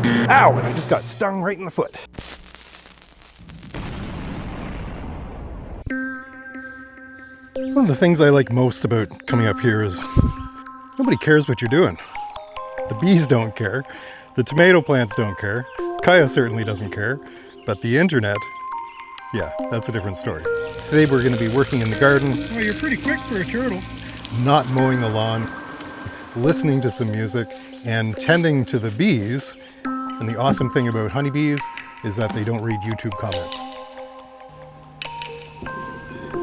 Ow, and I just got stung right in the foot. One of the things I like most about coming up here is nobody cares what you're doing. The bees don't care, the tomato plants don't care, Kaya certainly doesn't care, but the internet, yeah, that's a different story. Today we're going to be working in the garden. Well, you're pretty quick for a turtle. Not mowing the lawn, listening to some music, and tending to the bees. And the awesome thing about honeybees is that they don't read YouTube comments.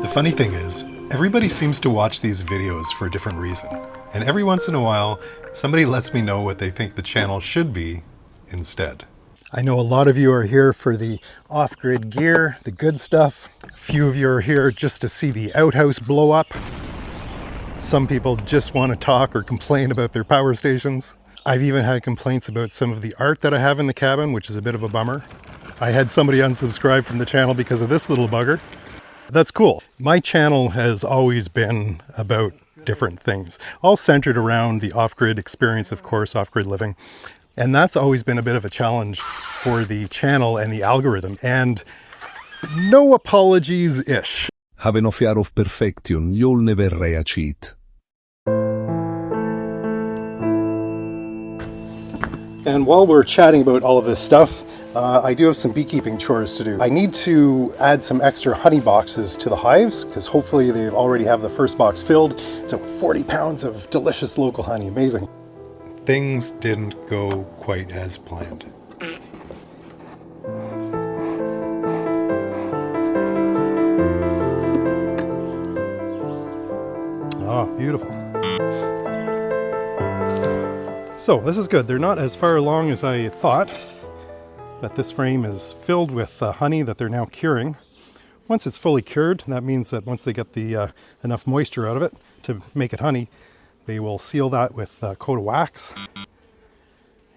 The funny thing is, everybody seems to watch these videos for a different reason. And every once in a while, somebody lets me know what they think the channel should be instead. I know a lot of you are here for the off-grid gear, the good stuff. A few of you are here just to see the outhouse blow up. Some people just want to talk or complain about their power stations. I've even had complaints about some of the art that I have in the cabin, which is a bit of a bummer. I had somebody unsubscribe from the channel because of this little bugger. That's cool. My channel has always been about different things, all centered around the off-grid experience, of course, off-grid living. And that's always been a bit of a challenge for the channel and the algorithm. And no apologies-ish. Have no fear of perfection, you'll never cheat. And while we're chatting about all of this stuff, I do have some beekeeping chores to do. I need to add some extra honey boxes to the hives, because hopefully they already have the first box filled. So 40 pounds of delicious local honey, amazing. Things didn't go quite as planned. Oh, beautiful. So this is good. They're not as far along as I thought, but this frame is filled with honey that they're now curing. Once it's fully cured, that means that once they get the enough moisture out of it to make it honey, they will seal that with a coat of wax.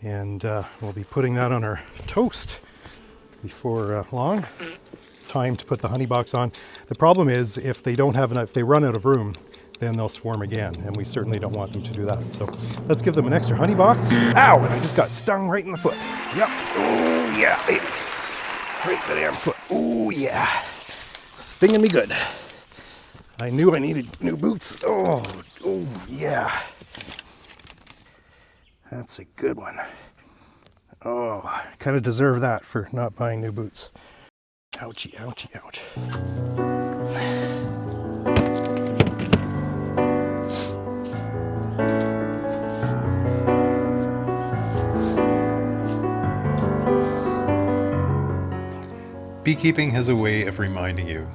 And we'll be putting that on our toast before long. Time to put the honey box on. The problem is if they don't have enough, if they run out of room, then they'll swarm again, and we certainly don't want them to do that. So let's give them an extra honey box. Ow, and I just got stung right in the foot. Yep, oh yeah, baby. Right in the damn foot, oh yeah. Stinging me good. I knew I needed new boots. Oh yeah. That's a good one. Oh, I kind of deserve that for not buying new boots. Ouchie, ouchie, ouch. Beekeeping has a way of reminding you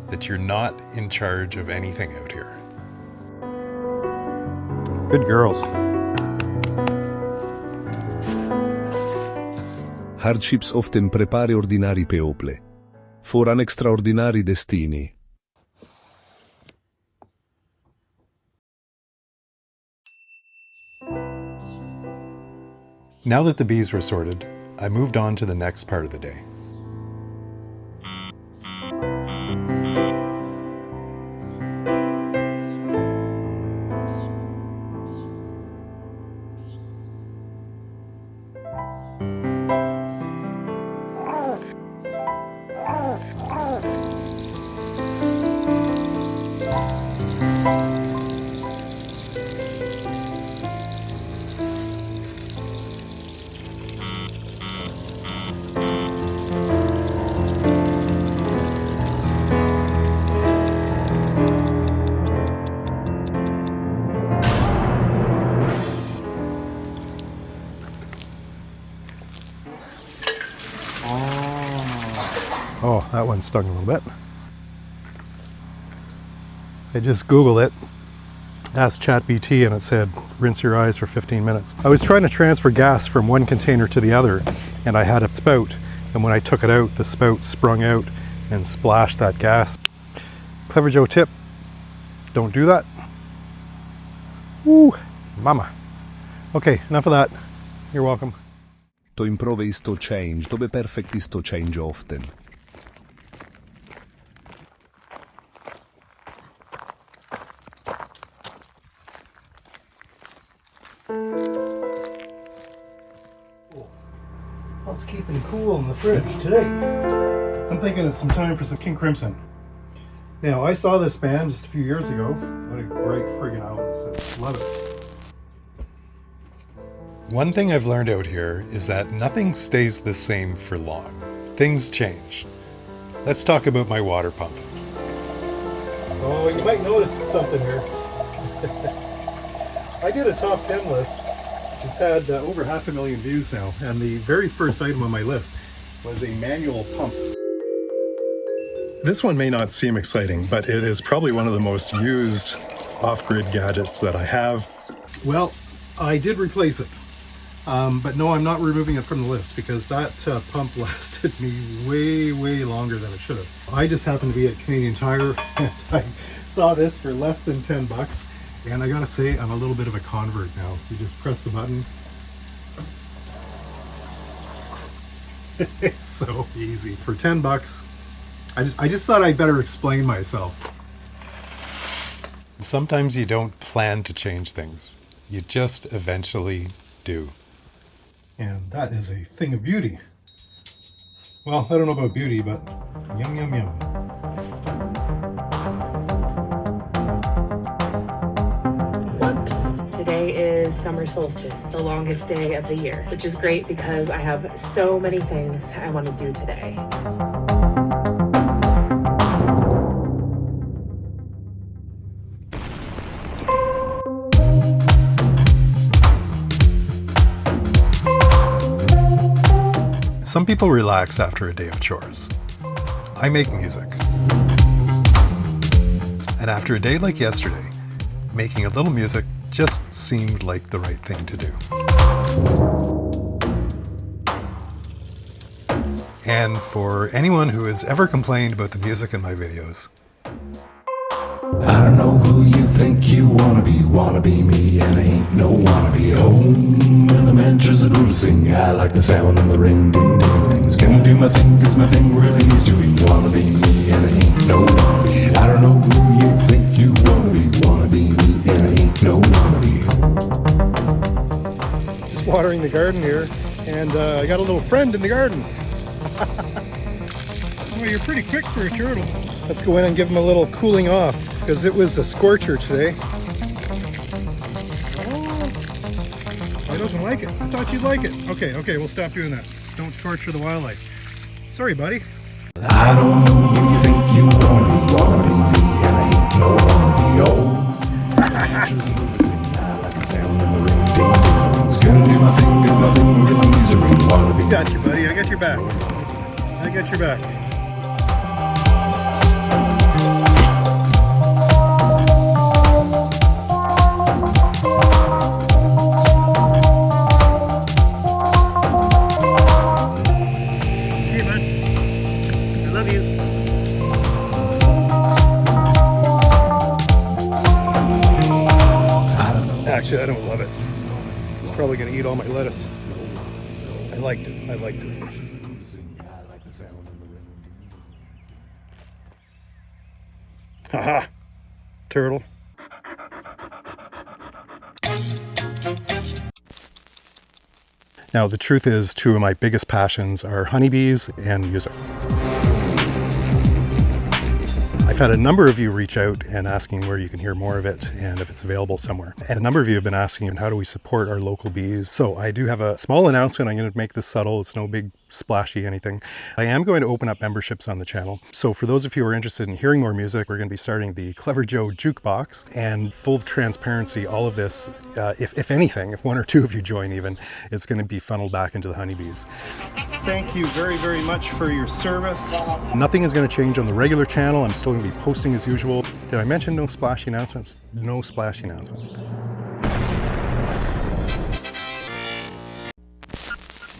that you're not in charge of anything out here. Good girls. Hardships often prepare ordinary people for an extraordinary destiny. Now that the bees were sorted, I moved on to the next part of the day. Oh, that one stung a little bit. I just Googled it, asked ChatGPT, and it said, rinse your eyes for 15 minutes. I was trying to transfer gas from one container to the other, and I had a spout. And when I took it out, the spout sprung out and splashed that gas. Clever Joe tip, don't do that. Woo, mama. Okay, enough of that. You're welcome. To improve is to change, to be perfect is to change often. What's keeping cool in the fridge today? I'm thinking it's some time for some King Crimson. Now, I saw this band just a few years ago. What a great friggin' album this is. Love it. One thing I've learned out here is that nothing stays the same for long. Things change. Let's talk about my water pump. Oh, you might notice something here. I did a top 10 list. It's had over 500,000 views now, and the very first item on my list was a manual pump. This one may not seem exciting, but it is probably one of the most used off-grid gadgets that I have. Well, I did replace it, but no, I'm not removing it from the list because that pump lasted me way longer than it should have. I just happened to be at Canadian Tire and I saw this for less than 10 bucks. And I gotta say, I'm a little bit of a convert now. You just press the button. It's so easy. For 10 bucks, I just thought I'd better explain myself. Sometimes you don't plan to change things. You just eventually do. And that is a thing of beauty. Well, I don't know about beauty, but yum, yum, yum. Today is summer solstice, the longest day of the year, which is great because I have so many things I want to do today. Some people relax after a day of chores. I make music. And after a day like yesterday, making a little music just seemed like the right thing to do. And for anyone who has ever complained about the music in my videos, I don't know who you think you wanna be me, and I ain't no wannabe. Home in the mantras of to sing. I like the sound and the ring, ding, ding, dings. Gonna do my thing, cause my thing really needs to be wanna be me, and I ain't no wannabe. I don't know who you think you wanna be me, and I ain't no wannabe. Just watering the garden here, and I got a little friend in the garden. Well, you're pretty quick for a turtle. Let's go in and give him a little cooling off, because it was a scorcher today. Oh, he doesn't like it. I thought you'd like it. Okay, we'll stop doing that. Don't torture the wildlife. Sorry, buddy. I don't know who you think you wanna be me, and I ain't no wannabe. Oh, mantras of to sing. I like the sound and the ring, ding, dings. Gonna do my thing, cause my thing really needs to be wanna be. Got you, buddy. I got your back. I got your back. Actually, I don't love it. It's probably going to eat all my lettuce. I liked it. Haha, turtle. now the truth is, two of my biggest passions are honeybees and music. I've had a number of you reach out and asking where you can hear more of it and if it's available somewhere. And a number of you have been asking how do we support our local bees. So I do have a small announcement. I'm going to make this subtle. It's no big splashy anything. I am going to open up memberships on the channel. So for those of you who are interested in hearing more music, we're going to be starting the Clever Joe Jukebox. And full transparency, all of this, if anything, if one or two of you join even, it's going to be funneled back into the honeybees. Thank you very much for your service. Nothing is going to change on the regular channel. I'm still going to be posting as usual. Did I mention no splashy announcements? No splashy announcements.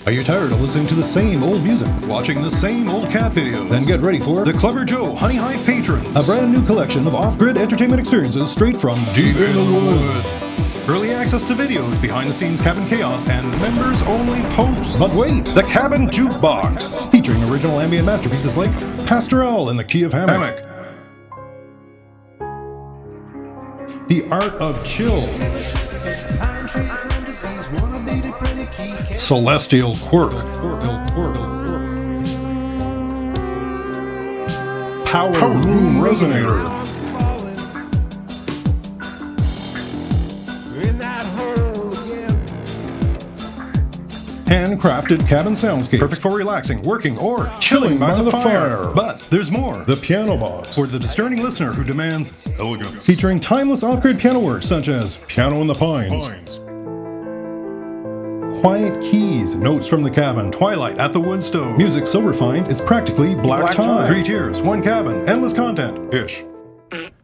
Are you tired of listening to the same old music, watching the same old cat videos? Then get ready for the Clever Joe Honey Hive Patrons, a brand new collection of off-grid entertainment experiences straight from deep in the woods. Early access to videos, behind-the-scenes cabin chaos, and members-only posts. But wait, the Cabin Jukebox, featuring original ambient masterpieces like Pastoral in the Key of Hammock, The Art of Chill, Celestial quirk. Power room resonator. Handcrafted cabin soundscape. Perfect for relaxing, working, or chilling by the fire. But there's more. The piano box. For the discerning listener who demands elegance. Featuring timeless off-grid piano works such as Piano in the Pines. Quiet keys, notes from the cabin, twilight at the wood stove. Music so refined it's practically black tie. 3 tiers, 1 cabin, endless content. Ish.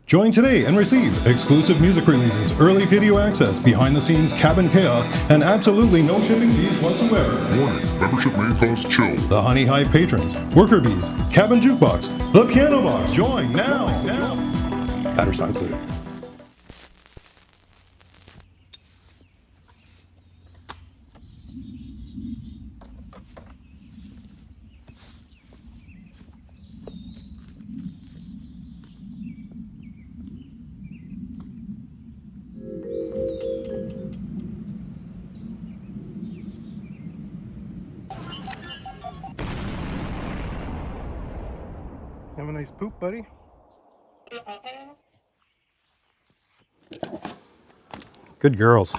Join today and receive exclusive music releases, early video access, behind-the-scenes cabin chaos, and absolutely no shipping fees whatsoever. Warning, membership may cause chill. The Honey Hive patrons, Worker Bees, Cabin Jukebox, The Piano Box. Join now. Batteries not included. Have a nice poop, buddy. Good girls.